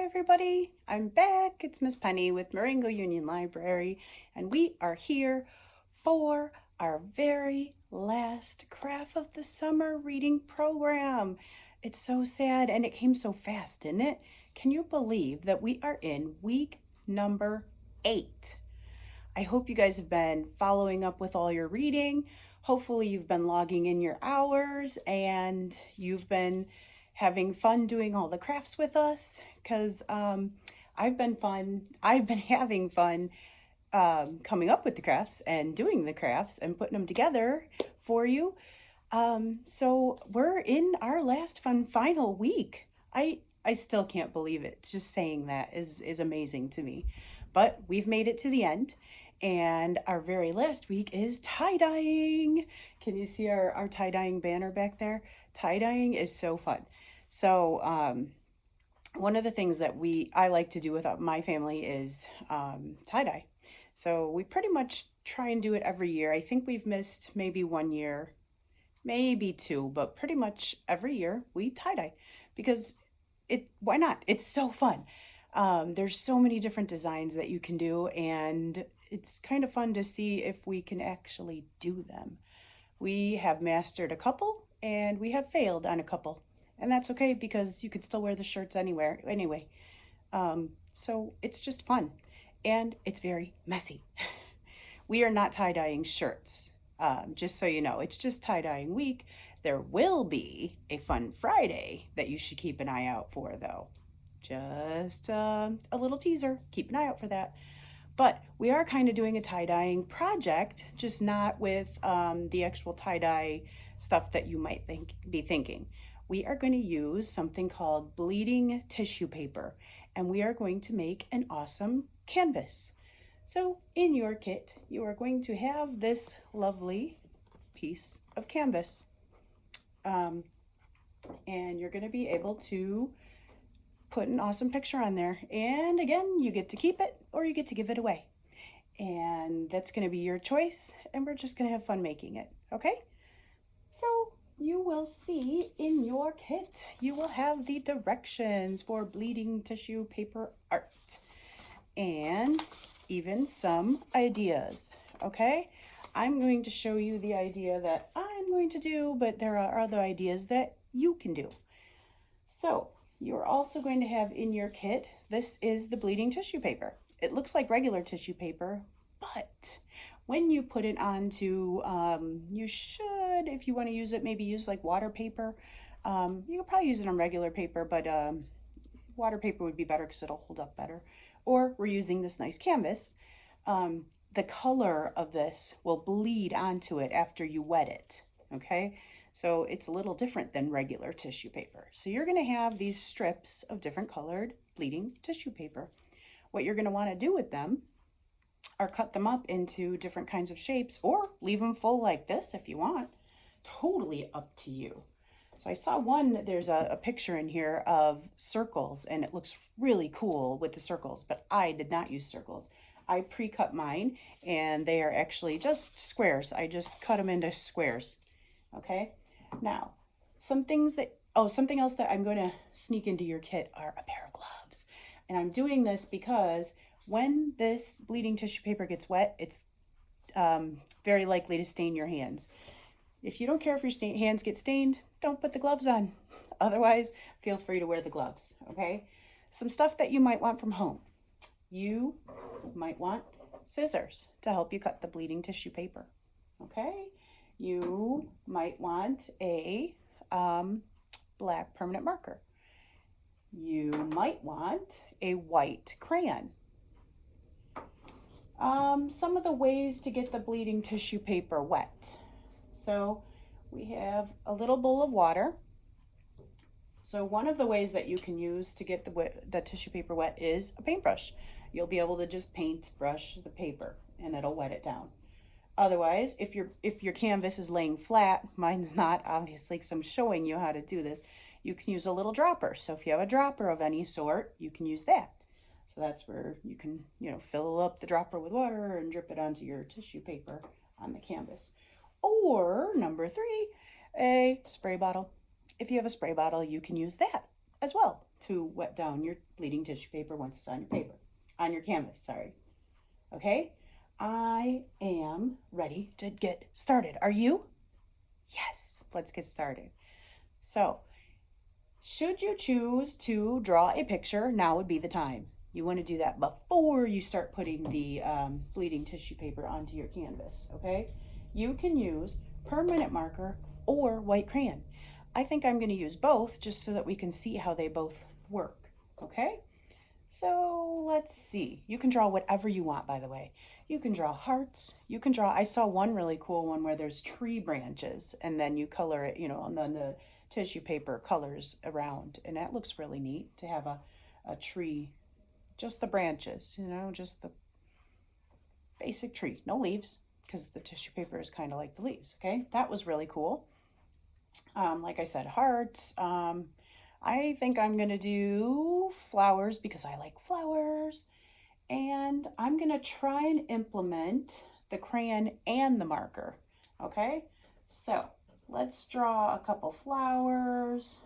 everybody, I'm back. It's Miss Penny with Marengo-Union Library, and we are here for our very last craft of the summer reading program. It's so sad and it came so fast, didn't it? Can you believe that we are in week number 8? I hope you guys have been following up with all your reading. Hopefully you've been logging in your hours and you've been having fun doing all the crafts with us because I've been having fun coming up with the crafts and doing the crafts and putting them together for you. So we're in our last fun final week. I still can't believe it. Just saying that is amazing to me. But we've made it to the end. And our very last week is tie-dyeing. Can you see our tie-dyeing banner back there? Tie-dyeing is so fun. So one of the things that I like to do with my family is tie-dye. So we pretty much try and do it every year. I think we've missed maybe 1 year, maybe 2, but pretty much every year we tie-dye because why not? It's so fun. There's so many different designs that you can do, and it's kind of fun to see if we can actually do them. We have mastered a couple and we have failed on a couple, and that's okay because you could still wear the shirts anyway. So it's just fun and it's very messy. We are not tie-dyeing shirts, just so you know. It's just tie-dyeing week. There will be a fun Friday that you should keep an eye out for, though. Just a little teaser. Keep an eye out for that. But we are kind of doing a tie-dyeing project, just not with the actual tie-dye stuff that you might be thinking. We are going to use something called bleeding tissue paper, and we are going to make an awesome canvas. So in your kit, you are going to have this lovely piece of canvas. And you're going to be able to put an awesome picture on there. And again, you get to keep it or you get to give it away. And that's going to be your choice. And we're just going to have fun making it. Okay? So you will see in your kit, you will have the directions for bleeding tissue paper art. And even some ideas. Okay? I'm going to show you the idea that I'm going to do, but there are other ideas that you can do. So you're also going to have in your kit, this is the bleeding tissue paper. It looks like regular tissue paper, but when you put it onto, you should, if you want to use it, maybe use like water paper. You could probably use it on regular paper, but water paper would be better because it'll hold up better. Or we're using this nice canvas. The color of this will bleed onto it after you wet it, okay? So it's a little different than regular tissue paper. So you're gonna have these strips of different colored bleeding tissue paper. What you're gonna wanna do with them are cut them up into different kinds of shapes or leave them full like this if you want. Totally up to you. So I saw there's a picture in here of circles and it looks really cool with the circles, but I did not use circles. I pre-cut mine and they are actually just squares. I just cut them into squares, okay? Now, something else that I'm going to sneak into your kit are a pair of gloves. And I'm doing this because when this bleeding tissue paper gets wet, it's very likely to stain your hands. If you don't care if your hands get stained, don't put the gloves on. Otherwise, feel free to wear the gloves, okay? Some stuff that you might want from home. You might want scissors to help you cut the bleeding tissue paper, okay? You might want a black permanent marker. You might want a white crayon. Some of the ways to get the bleeding tissue paper wet. So we have a little bowl of water. So one of the ways that you can use to get the tissue paper wet is a paintbrush. You'll be able to just paintbrush the paper and it'll wet it down. Otherwise, if your canvas is laying flat, mine's not obviously because I'm showing you how to do this, you can use a little dropper. So if you have a dropper of any sort, you can use that. So that's where you can, fill up the dropper with water and drip it onto your tissue paper on the canvas. Or number 3, a spray bottle. If you have a spray bottle, you can use that as well. to wet down your bleeding tissue paper once it's on your paper, on your canvas, sorry. Okay, I am ready to get started. Are you? Yes, let's get started. So, should you choose to draw a picture, now would be the time. You want to do that before you start putting the bleeding tissue paper onto your canvas, okay? You can use permanent marker or white crayon. I think I'm going to use both just so that we can see how they both work, okay? So let's see. You can draw whatever you want, by the way. You can draw hearts. You can draw, I saw one really cool one where there's tree branches and then you color it, you know, and then the tissue paper colors around. And that looks really neat to have a tree, just the branches, you know, just the basic tree, no leaves, because the tissue paper is kind of like the leaves, okay? That was really cool. Like I said, hearts. I think I'm going to do flowers because I like flowers. And I'm going to try and implement the crayon and the marker, okay? So let's draw a couple flowers.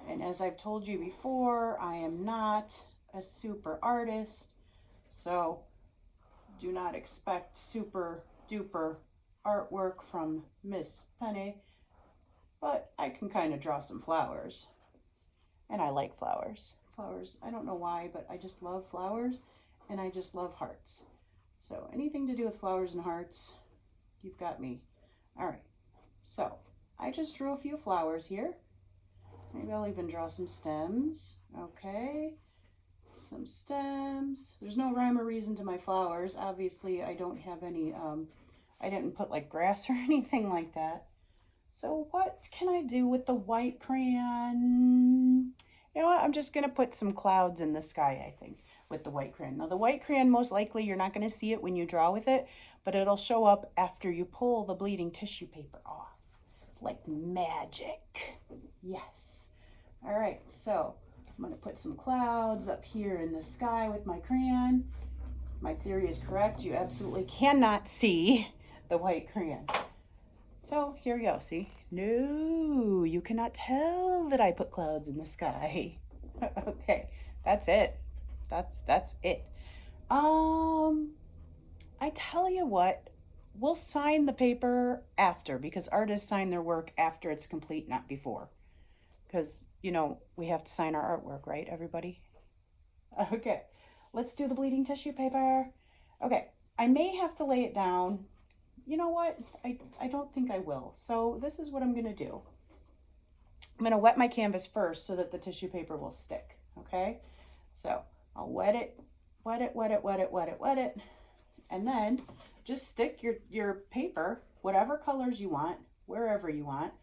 And as I've told you before, I am not a super artist, so do not expect super duper artwork from Miss Penny, but I can kind of draw some flowers. And I like flowers. Flowers, I don't know why, but I just love flowers and I just love hearts. So anything to do with flowers and hearts, you've got me. All right, so I just drew a few flowers here. Maybe I'll even draw some stems. Okay, some stems. There's no rhyme or reason to my flowers. Obviously, I don't have any, I didn't put like grass or anything like that. So what can I do with the white crayon? You know what? I'm just going to put some clouds in the sky, I think, with the white crayon. Now, the white crayon, most likely, you're not going to see it when you draw with it, but it'll show up after you pull the bleeding tissue paper off. Like magic. Yes. All right, so I'm going to put some clouds up here in the sky with my crayon. My theory is correct. You absolutely cannot see the white crayon. So here we go, see? No, you cannot tell that I put clouds in the sky. Okay, that's it. That's it. I tell you what, we'll sign the paper after because artists sign their work after it's complete, not before. Because, you know, we have to sign our artwork, right, everybody? Okay, let's do the bleeding tissue paper. Okay, I may have to lay it down. You know what? I don't think I will. So this is what I'm going to do. I'm going to wet my canvas first so that the tissue paper will stick, okay? So I'll wet it, wet it, wet it, wet it, wet it, wet it. And then just stick your paper, whatever colors you want, wherever you want.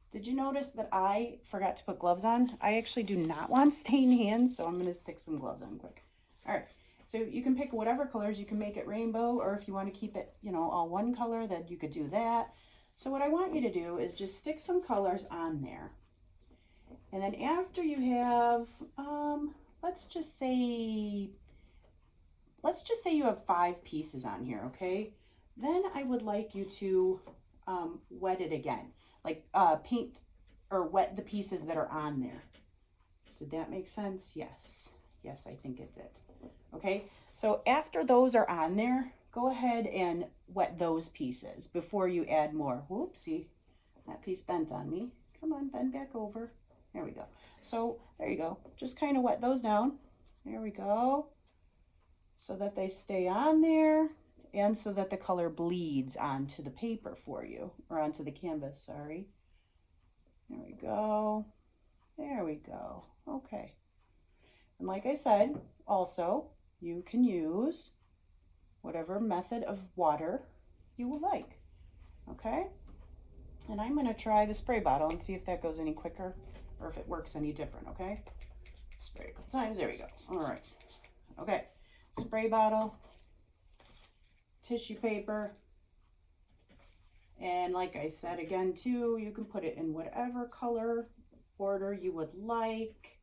Did you notice that I forgot to put gloves on? I actually do not want stained hands, so I'm going to stick some gloves on quick. All right. So you can pick whatever colors. You can make it rainbow, or if you want to keep it, you know, all one color, then you could do that. So what I want you to do is just stick some colors on there. And then after you have, let's just say you have 5 pieces on here, okay? Then I would like you to wet it again, like paint or wet the pieces that are on there. Did that make sense? Yes. Yes, I think it did. Okay, so after those are on there, go ahead and wet those pieces before you add more. Whoopsie, that piece bent on me. Come on, bend back over. There we go. So there you go. Just kind of wet those down. There we go. So that they stay on there and so that the color bleeds onto the paper for you, or onto the canvas, sorry. There we go. There we go. Okay. And like I said, also, you can use whatever method of water you would like, okay? And I'm going to try the spray bottle and see if that goes any quicker or if it works any different, okay? Spray a couple times. There we go. All right. Okay. Spray bottle, tissue paper, and like I said again too, you can put it in whatever color order you would like.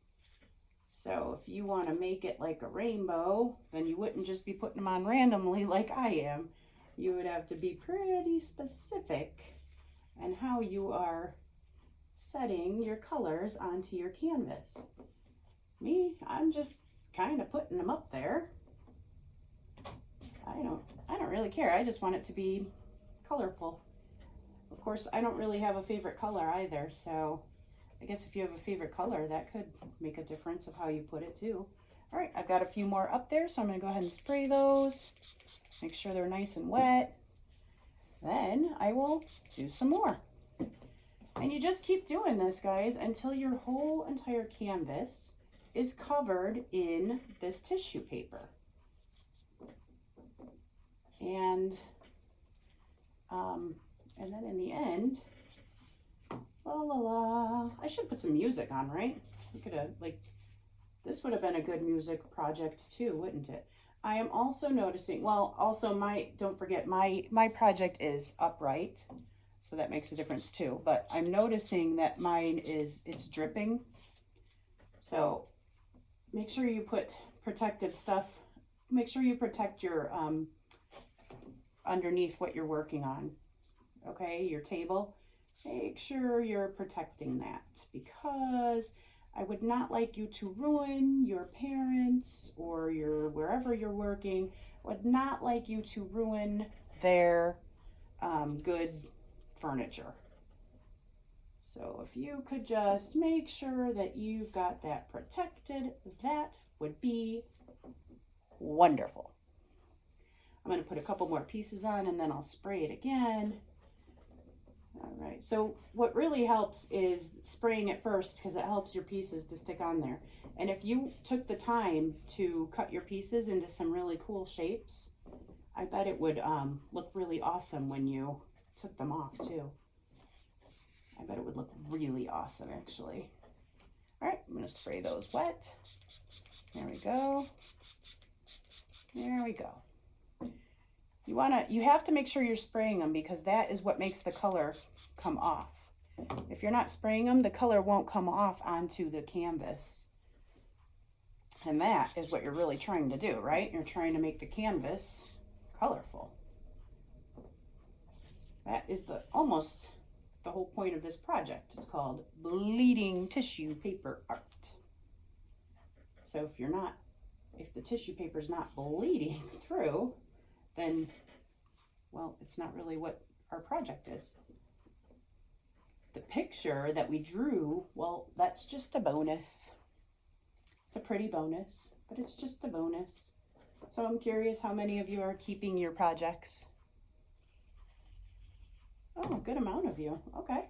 So if you want to make it like a rainbow, then you wouldn't just be putting them on randomly like I am. You would have to be pretty specific in how you are setting your colors onto your canvas. Me, I'm just kind of putting them up there. I don't really care. I just want it to be colorful. Of course, I don't really have a favorite color either, so I guess if you have a favorite color, that could make a difference of how you put it too. All right, I've got a few more up there, so I'm gonna go ahead and spray those. Make sure they're nice and wet. Then I will do some more. And you just keep doing this, guys, until your whole entire canvas is covered in this tissue paper. And then in the end, la la la, I should put some music on, right? We could have, like, this would have been a good music project too, wouldn't it? I am also noticing, well, also don't forget, my project is upright, so that makes a difference too. But I'm noticing that mine it's dripping. So make sure you put protective stuff. Make sure you protect your, underneath what you're working on. Okay, your table. Make sure you're protecting that, because I would not like you to ruin your parents or wherever you're working. Would not like you to ruin their good furniture. So if you could just make sure that you've got that protected, that would be wonderful. I'm going to put a couple more pieces on and then I'll spray it again. All right, so what really helps is spraying it first, because it helps your pieces to stick on there. And if you took the time to cut your pieces into some really cool shapes, I bet it would look really awesome when you took them off too. I bet it would look really awesome, actually. All right, I'm going to spray those wet. There we go. There we go. You have to make sure you're spraying them, because that is what makes the color come off. If you're not spraying them, the color won't come off onto the canvas. And that is what you're really trying to do, right? You're trying to make the canvas colorful. That is almost the whole point of this project. It's called bleeding tissue paper art. So if the tissue paper is not bleeding through, then, well, it's not really what our project is. The picture that we drew, well, that's just a bonus. It's a pretty bonus, but it's just a bonus. So I'm curious how many of you are keeping your projects. Oh, a good amount of you. Okay.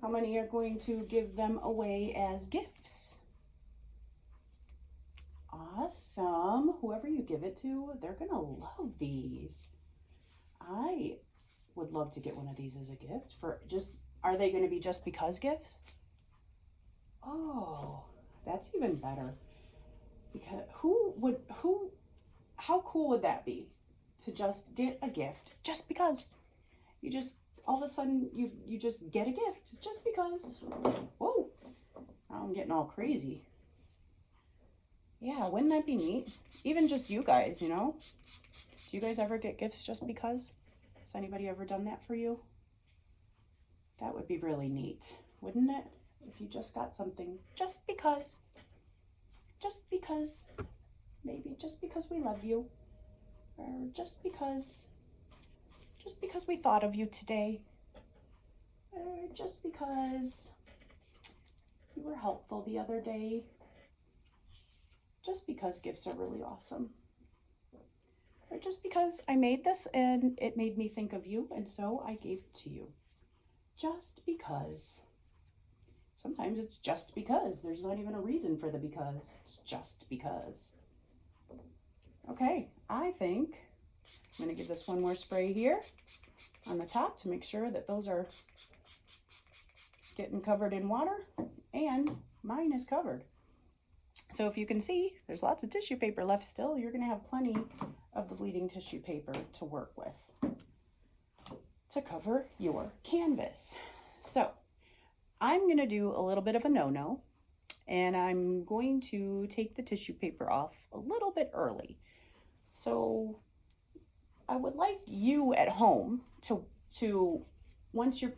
How many are going to give them away as gifts? Awesome. Whoever you give it to, they're going to love these. I would love to get one of these as a gift are they going to be just because gifts? Oh, that's even better. Because how cool would that be to just get a gift just because? You just, all of a sudden, you just get a gift just because. Whoa, now I'm getting all crazy. Yeah, wouldn't that be neat? Even just you guys, you know? Do you guys ever get gifts just because? Has anybody ever done that for you? That would be really neat, wouldn't it? If you just got something just because. Just because. Maybe just because we love you. Or just because we thought of you today. Or just because you were helpful the other day. Just because gifts are really awesome. Or just because I made this and it made me think of you, and so I gave it to you. Just because. Sometimes it's just because. There's not even a reason for the because. It's just because. Okay, I think I'm going to give this one more spray here on the top to make sure that those are getting covered in water, and mine is covered. So if you can see, there's lots of tissue paper left still. You're going to have plenty of the bleeding tissue paper to work with to cover your canvas. So I'm going to do a little bit of a no-no, and I'm going to take the tissue paper off a little bit early. So I would like you at home to once your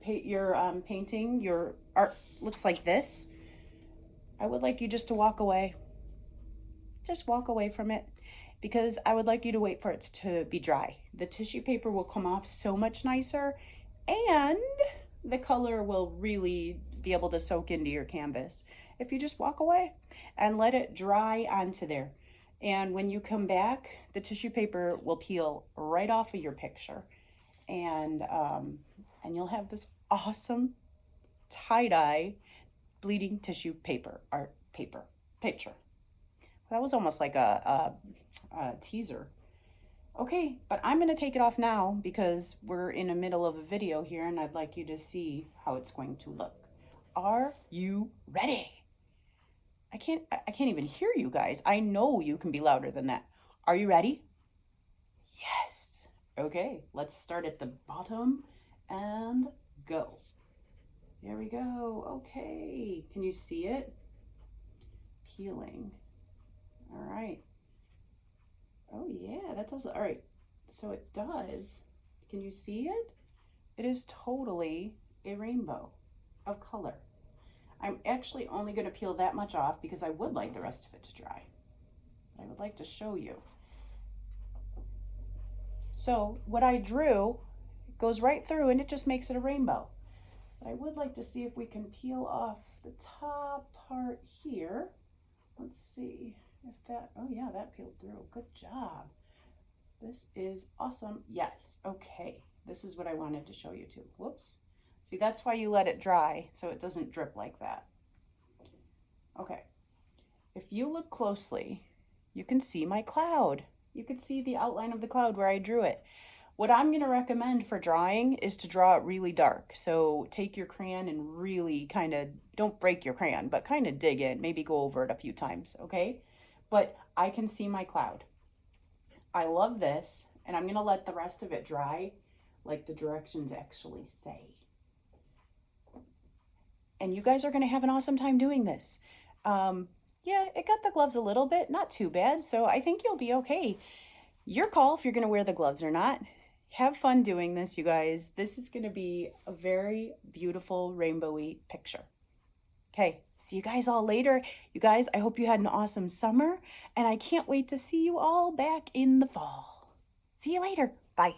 painting, your art looks like this, I would like you just to walk away. Just walk away from it, because I would like you to wait for it to be dry. The tissue paper will come off so much nicer, and the color will really be able to soak into your canvas if you just walk away and let it dry onto there. And when you come back, the tissue paper will peel right off of your picture, and you'll have this awesome tie-dye bleeding tissue paper art picture. That was almost like a teaser. Okay, but I'm going to take it off now because we're in the middle of a video here and I'd like you to see how it's going to look. Are you ready? I can't even hear you guys. I know you can be louder than that. Are you ready? Yes. Okay, let's start at the bottom and go. There we go. Okay, can you see it? Peeling. All right. Oh yeah, that does. All right. So it does. Can you see it? It is totally a rainbow of color. I'm actually only going to peel that much off because I would like the rest of it to dry. I would like to show you. So what I drew goes right through and it just makes it a rainbow. But I would like to see if we can peel off the top part here. Let's see if that, oh yeah, that peeled through. Good job. This is awesome. Yes, okay. This is what I wanted to show you too. Whoops. See, that's why you let it dry, so it doesn't drip like that. Okay. If you look closely, you can see my cloud. You can see the outline of the cloud where I drew it. What I'm going to recommend for drawing is to draw it really dark. So take your crayon and really kind of, don't break your crayon, but kind of dig it, maybe go over it a few times, okay? But I can see my cloud. I love this, and I'm going to let the rest of it dry like the directions actually say. And you guys are going to have an awesome time doing this. Yeah, it got the gloves a little bit, not too bad, so I think you'll be okay. Your call if you're going to wear the gloves or not. Have fun doing this, you guys. This is going to be a very beautiful rainbowy picture. Okay, see you guys all later. You guys, I hope you had an awesome summer, and I can't wait to see you all back in the fall. See you later. Bye.